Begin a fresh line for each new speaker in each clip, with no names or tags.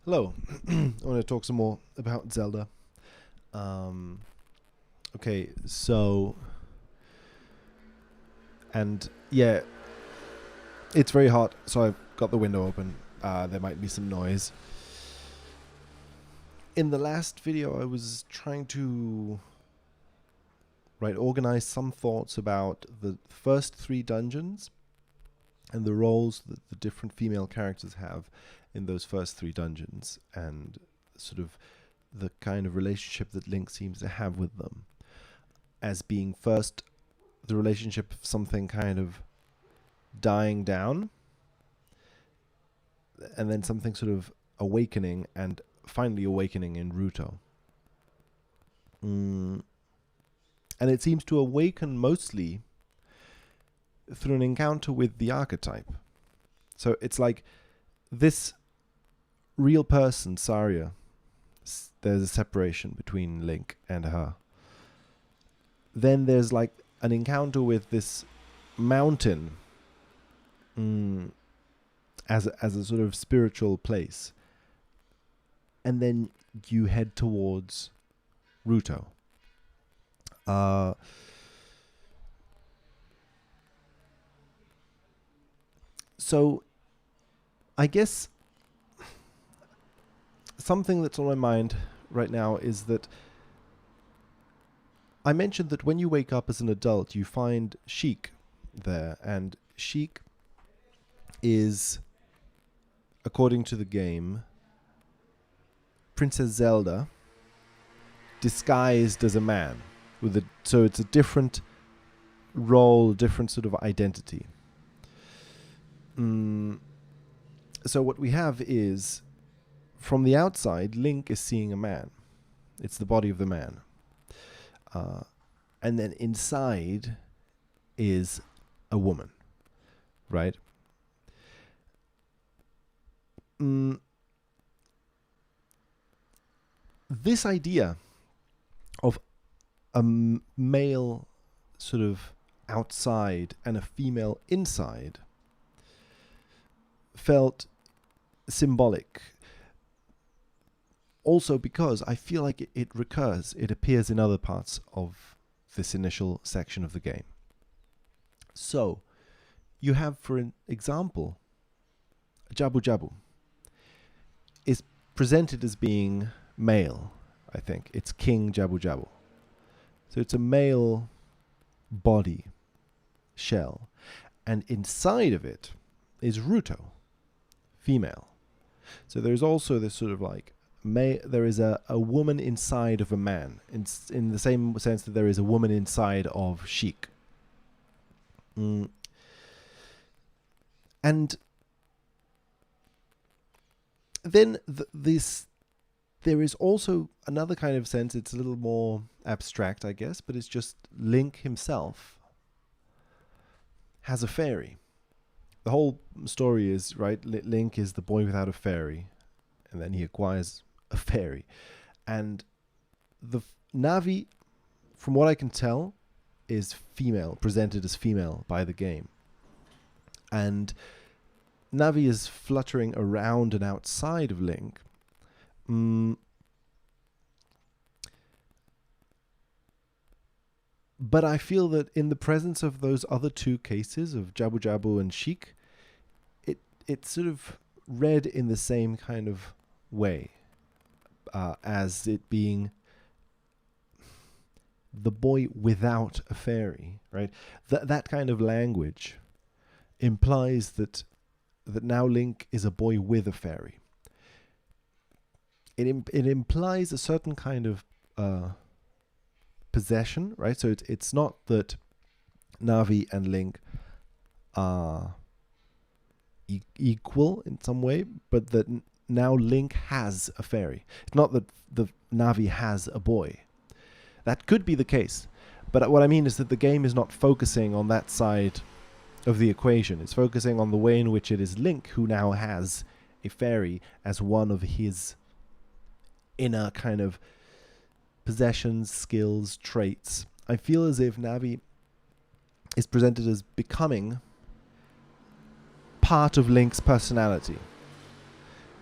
Hello. I want to talk some more about Zelda. Um, okay, so and yeah, it's very hot, so I've got the window open. There might be some noise. In the last video, I was trying to organize some thoughts about the first three dungeons and the roles that the different female characters have in those first three dungeons, and sort of the kind of relationship that Link seems to have with them, as being first the relationship of something kind of dying down, and then something sort of awakening, and finally awakening in Ruto. And it seems to awaken mostly through an encounter with the archetype. So it's like this real person, Saria, there's a separation between Link and her. Then there's like an encounter with this mountain as a sort of spiritual place. And then you head towards Ruto. So I guess something that's on my mind right now is that I mentioned that when you wake up as an adult, you find Sheik there, and Sheik is, according to the game, Princess Zelda disguised as a man, so it's a different role, different sort of identity. So what we have is, from the outside, Link is seeing a man. It's the body of the man. And then inside is a woman, right? This idea of a male sort of outside and a female inside felt symbolic. Also because I feel like it recurs, it appears in other parts of this initial section of the game. So, you have, for an example, Jabu Jabu is presented as being male, I think. It's King Jabu Jabu. So it's a male body, shell. And inside of it is Ruto, female. So there's also this sort of like, there is a woman inside of a man, in the same sense that there is a woman inside of Sheik. And then there is also another kind of sense, it's a little more abstract, I guess, but it's just Link himself has a fairy. The whole story is, right, Link is the boy without a fairy, and then he acquires a fairy. And the Navi, from what I can tell, is female, presented as female by the game. And Navi is fluttering around and outside of Link. But I feel that in the presence of those other two cases of Jabu Jabu and Sheik, it's sort of read in the same kind of way, as it being the boy without a fairy, right? That kind of language implies that now Link is a boy with a fairy. It implies a certain kind of possession, right? So it's not that Navi and Link are equal in some way, but that now Link has a fairy. It's not that the Navi has a boy. That could be the case, but what I mean is that the game is not focusing on that side of the equation. It's focusing on the way in which it is Link who now has a fairy as one of his inner kind of possessions, skills, traits. I feel as if Navi is presented as becoming part of Link's personality.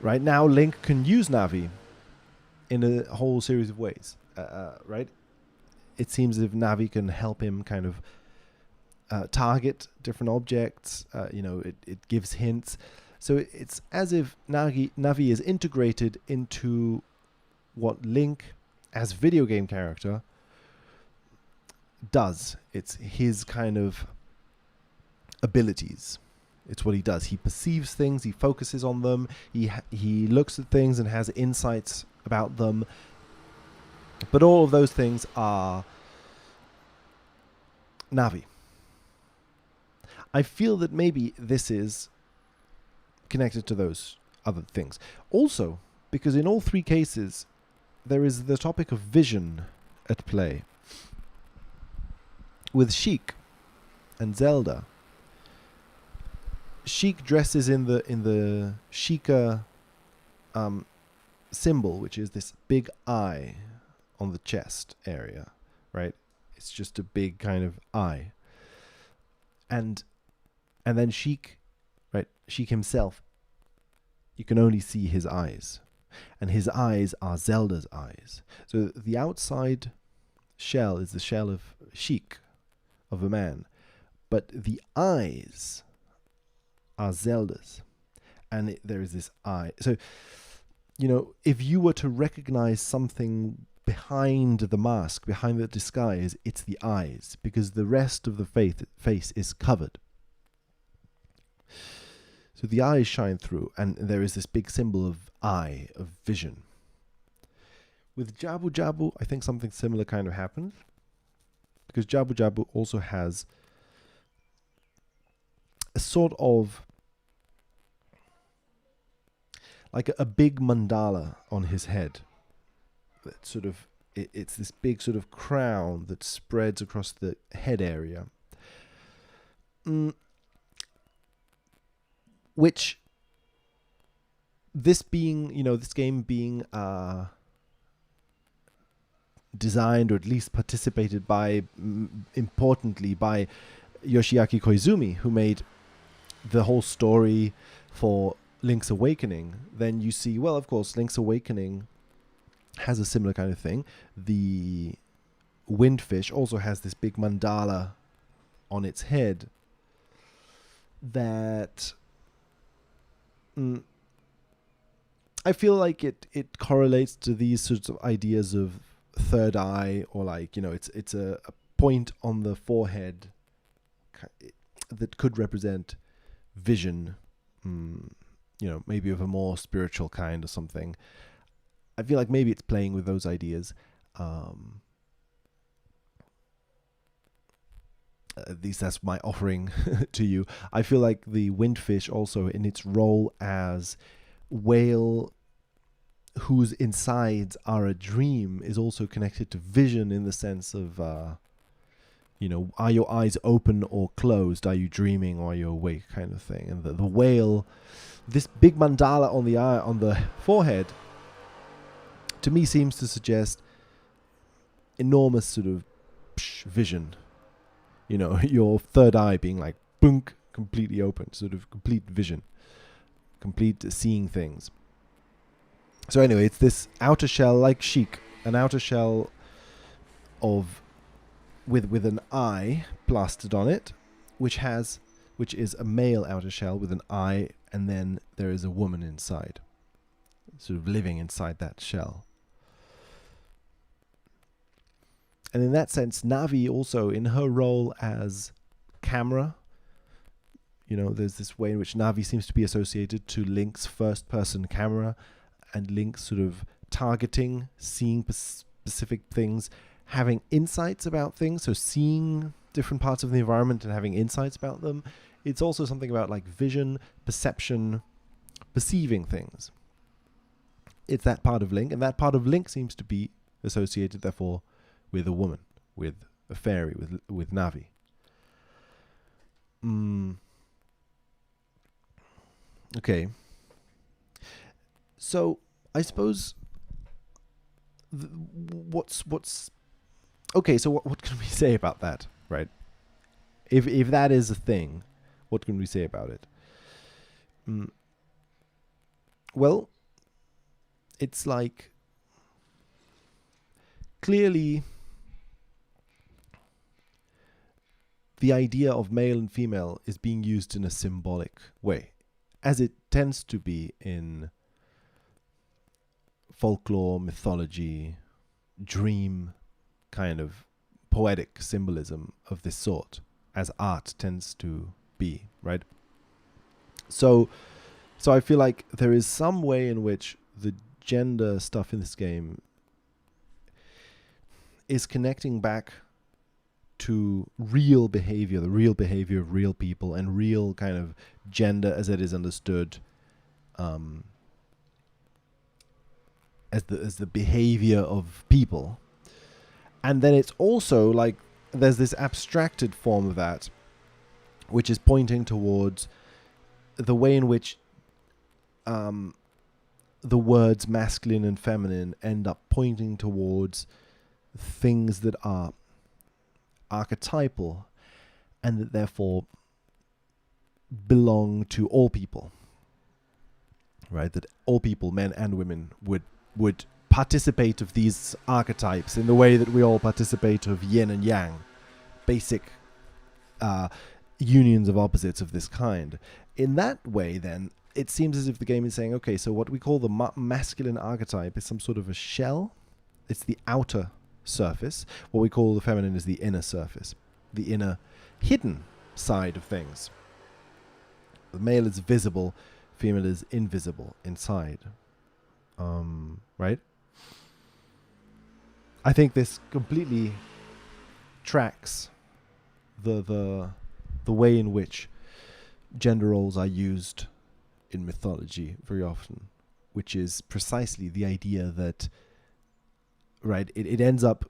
Right now, Link can use Navi in a whole series of ways. Right? It seems as if Navi can help him kind of target different objects. It gives hints. So it's as if Navi is integrated into what Link, as video game character, does. It's his kind of abilities. It's what he does. He perceives things. He focuses on them. He looks at things and has insights about them. But all of those things are Navi. I feel that maybe this is connected to those other things. Also, because in all three cases, there is the topic of vision at play. With Sheik and Zelda, Sheik dresses in the Sheikah symbol, which is this big eye on the chest area, right? It's just a big kind of eye. And then Sheik, right? Sheik himself, you can only see his eyes. And his eyes are Zelda's eyes. So the outside shell is the shell of Sheik, of a man. But the eyes are Zelda's. And there is this eye. So, if you were to recognize something behind the mask, behind the disguise, it's the eyes, because the rest of the face is covered. So the eyes shine through, and there is this big symbol of eye, of vision. With Jabu Jabu, I think something similar kind of happened, because Jabu Jabu also has a sort of like a big mandala on his head. That sort of it's this big sort of crown that spreads across the head area. Which, this being, this game being designed, or at least participated by, importantly, by Yoshiaki Koizumi, who made the whole story for Link's Awakening, then you see, well, of course, Link's Awakening has a similar kind of thing. The Windfish also has this big mandala on its head that I feel like it correlates to these sorts of ideas of third eye, or like, it's a point on the forehead that could represent vision, maybe of a more spiritual kind or something. I feel like maybe it's playing with those ideas. At least that's my offering to you. I feel like the Windfish also, in its role as whale whose insides are a dream, is also connected to vision, in the sense of, are your eyes open or closed? Are you dreaming or are you awake, kind of thing? And the whale, this big mandala on the eye, on the forehead, to me seems to suggest enormous sort of vision. Your third eye being like, boonk, completely open, sort of complete vision, complete seeing things. So anyway, it's this outer shell, like Sheik, an outer shell of with an eye plastered on it, which is a male outer shell with an eye, and then there is a woman inside, sort of living inside that shell. And in that sense, Navi also, in her role as camera, there's this way in which Navi seems to be associated to Link's first-person camera, and Link's sort of targeting, seeing specific things, having insights about things, so seeing different parts of the environment and having insights about them. It's also something about like vision, perception, perceiving things. It's that part of Link, and that part of Link seems to be associated, therefore, with a woman, with a fairy, with Navi. Okay. So I suppose what's okay. So what can we say about that, right? If that is a thing, what can we say about it? Well, it's like clearly the idea of male and female is being used in a symbolic way, as it tends to be in folklore, mythology, dream kind of poetic symbolism of this sort, as art tends to be, right? So I feel like there is some way in which the gender stuff in this game is connecting back to real behavior, the real behavior of real people, and real kind of gender as it is understood, as the behavior of people. And then it's also like there's this abstracted form of that, which is pointing towards the way in which the words masculine and feminine end up pointing towards things that are archetypal and that therefore belong to all people, right? That all people, men and women, would participate of these archetypes in the way that we all participate of yin and yang, basic unions of opposites of this kind. In that way, then, it seems as if the game is saying, okay, so what we call the masculine archetype is some sort of a shell. It's the outer surface. What we call the feminine is the inner surface, the inner hidden side of things. The male is visible, female is invisible inside. Right? I think this completely tracks the way in which gender roles are used in mythology very often, which is precisely the idea that, right, it ends up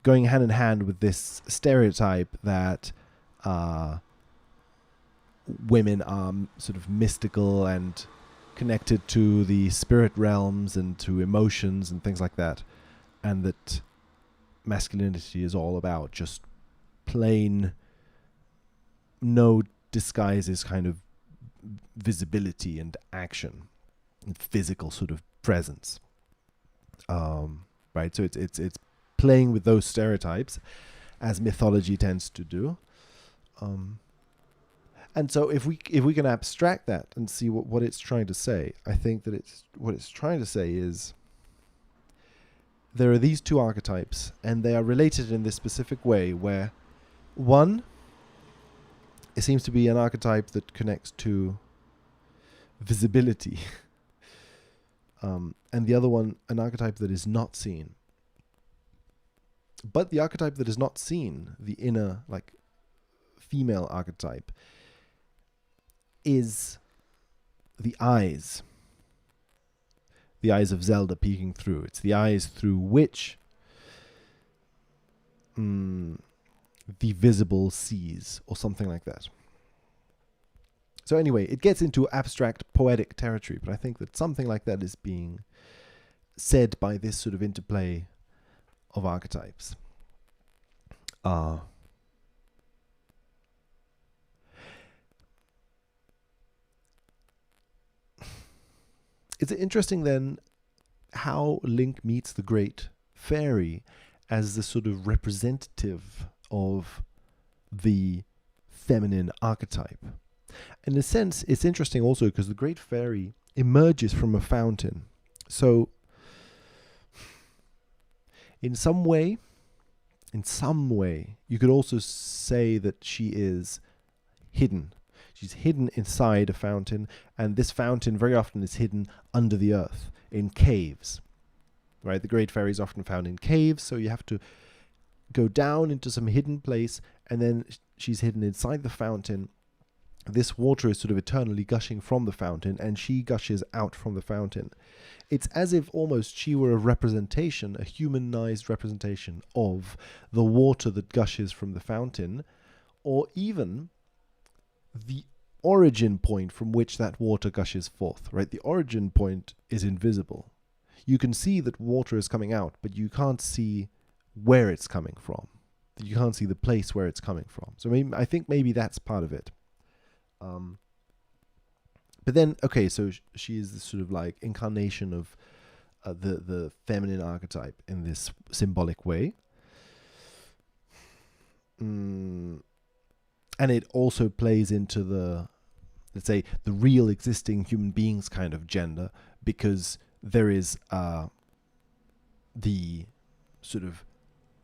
going hand in hand with this stereotype that women are sort of mystical and connected to the spirit realms and to emotions and things like that, and that masculinity is all about just plain, no disguises kind of visibility and action and physical sort of presence. Right, so it's playing with those stereotypes, as mythology tends to do. And so if we can abstract that and see what it's trying to say, I think that what it's trying to say is there are these two archetypes, and they are related in this specific way, where one, it seems to be an archetype that connects to visibility, and the other one, an archetype that is not seen. But the archetype that is not seen, the inner, like, female archetype, is the eyes. The eyes of Zelda peeking through. It's the eyes through which the visible sees, or something like that. So anyway, it gets into abstract poetic territory, but I think that something like that is being said by this sort of interplay of archetypes. It's interesting then how Link meets the Great Fairy as the sort of representative of the feminine archetype. In a sense, it's interesting also because the Great Fairy emerges from a fountain. So, in some way, you could also say that she is hidden. She's hidden inside a fountain, and this fountain very often is hidden under the earth, in caves. Right? The Great Fairy is often found in caves, so you have to go down into some hidden place, and then she's hidden inside the fountain. This water is sort of eternally gushing from the fountain, and she gushes out from the fountain. It's as if almost she were a representation, a humanized representation of the water that gushes from the fountain, or even the origin point from which that water gushes forth, right? The origin point is invisible. You can see that water is coming out, but you can't see where it's coming from. You can't see the place where it's coming from. So I think maybe that's part of it. But then, okay, so she is this sort of like incarnation of the feminine archetype in this symbolic way. And it also plays into the, let's say, the real existing human beings kind of gender, because there is the sort of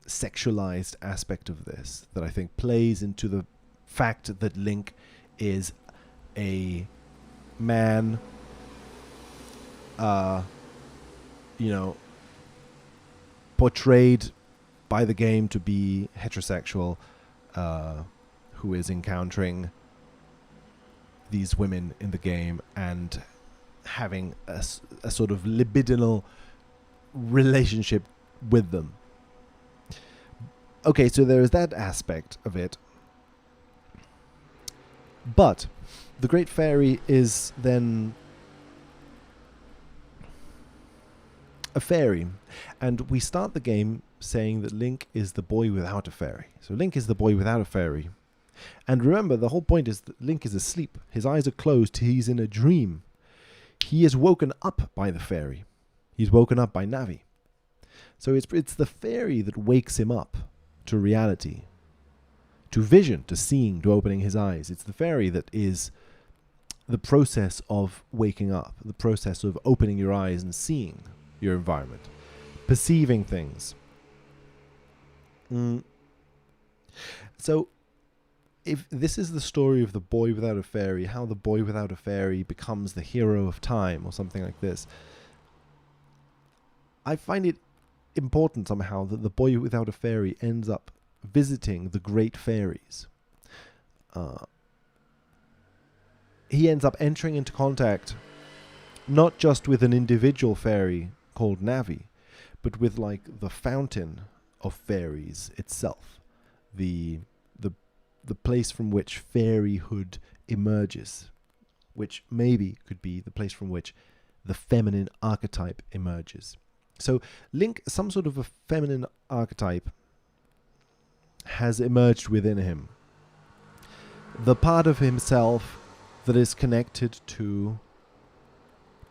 sexualized aspect of this that I think plays into the fact that Link is a man, portrayed by the game to be heterosexual, who is encountering these women in the game and having a sort of libidinal relationship with them. Okay, so there is that aspect of it. But the Great Fairy is then a fairy. And we start the game saying that Link is the boy without a fairy. So Link is the boy without a fairy. And remember, the whole point is that Link is asleep. His eyes are closed. He's in a dream. He is woken up by the fairy. He's woken up by Navi. So it's the fairy that wakes him up to reality, to vision, to seeing, to opening his eyes. It's the fairy that is the process of waking up, the process of opening your eyes and seeing your environment, perceiving things. So if this is the story of the boy without a fairy, how the boy without a fairy becomes the hero of time or something like this, I find it important somehow that the boy without a fairy ends up visiting the great fairies. He ends up entering into contact not just with an individual fairy called Navi, but with like the fountain of fairies itself, the place from which fairyhood emerges, which maybe could be the place from which the feminine archetype emerges. So Link, some sort of a feminine archetype, has emerged within him. The part of himself that is connected to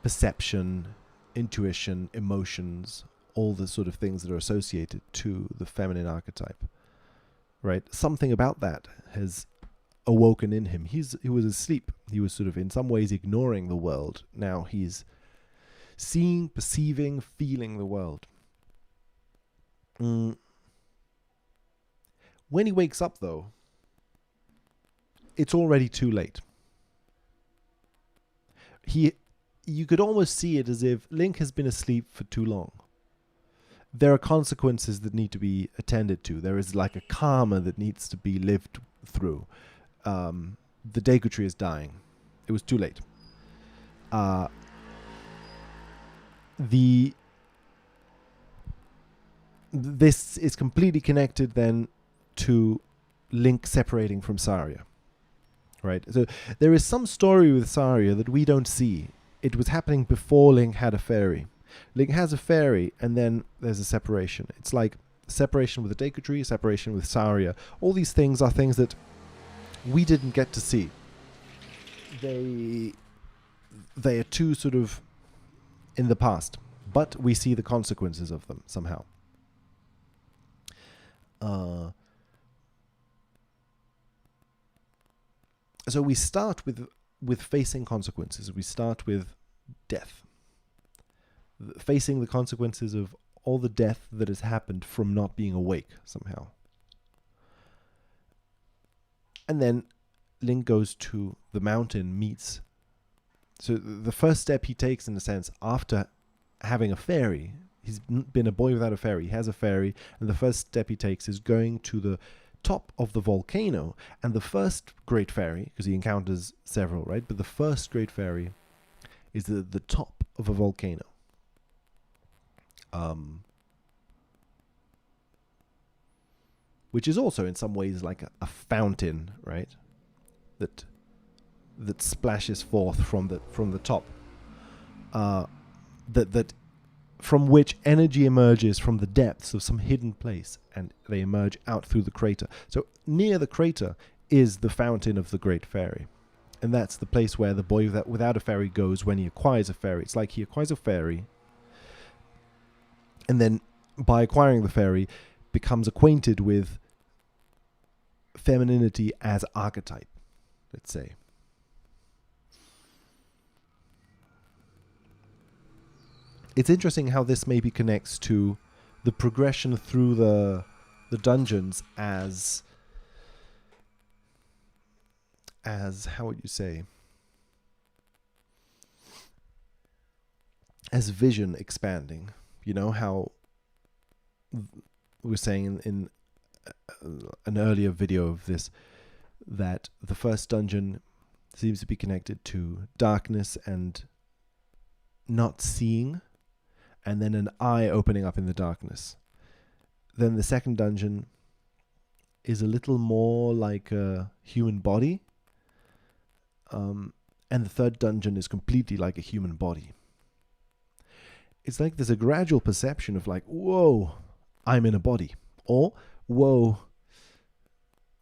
perception, intuition, emotions, all the sort of things that are associated to the feminine archetype. Right? Something about that has awoken in him. He was asleep. He was sort of in some ways ignoring the world. Now he's seeing, perceiving, feeling the world. When he wakes up, though, it's already too late. You could almost see it as if Link has been asleep for too long. There are consequences that need to be attended to. There is like a karma that needs to be lived through. The Deku Tree is dying. It was too late. This is completely connected then to Link separating from Saria. Right? So there is some story with Saria that we don't see. It was happening before Link had a fairy. Link has a fairy, and then there's a separation. It's like separation with the Deku Tree, separation with Saria. All these things are things that we didn't get to see. They are too sort of in the past, but we see the consequences of them somehow. So we start with facing consequences. We start with death. Facing the consequences of all the death that has happened from not being awake somehow. And then Link goes to the mountain, meets. So the first step he takes, in a sense, after having a fairy, he's been a boy without a fairy, he has a fairy, and the first step he takes is going to the top of the volcano. And the first great fairy, because he encounters several, right? But the first great fairy is the top of a volcano. Which is also in some ways like a fountain, right? That splashes forth from the top. That from which energy emerges from the depths of some hidden place, and they emerge out through the crater. So near the crater is the fountain of the Great Fairy. And that's the place where the boy without a fairy goes when he acquires a fairy. It's like he acquires a fairy, and then by acquiring the fairy, becomes acquainted with femininity as archetype, let's say. It's interesting how this maybe connects to the progression through the dungeons as how would you say, as vision expanding. You know how we were saying in an earlier video of this that the first dungeon seems to be connected to darkness and not seeing, and then an eye opening up in the darkness. Then the second dungeon is a little more like a human body, and the third dungeon is completely like a human body. It's like there's a gradual perception of like, whoa, I'm in a body, or whoa,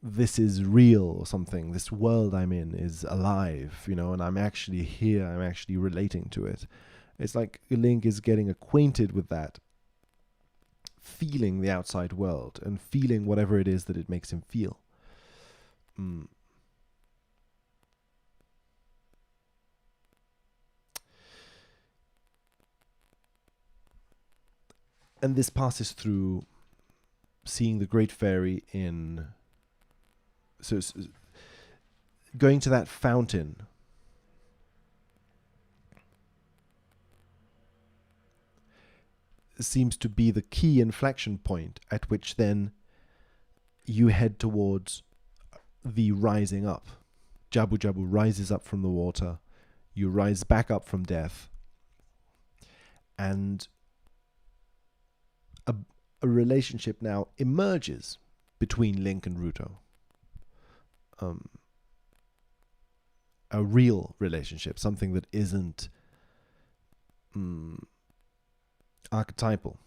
this is real, or something. This world I'm in is alive, you know, and I'm actually here. I'm actually relating to it. It's like Link is getting acquainted with that, feeling the outside world and feeling whatever it is that it makes him feel. And this passes through seeing the Great Fairy in... So going to that fountain seems to be the key inflection point at which then you head towards the rising up. Jabu Jabu rises up from the water. You rise back up from death. And a relationship now emerges between Link and Ruto. A real relationship, something that isn't archetypal.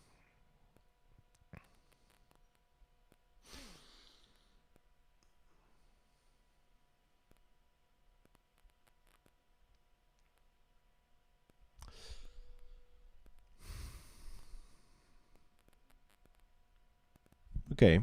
Okay.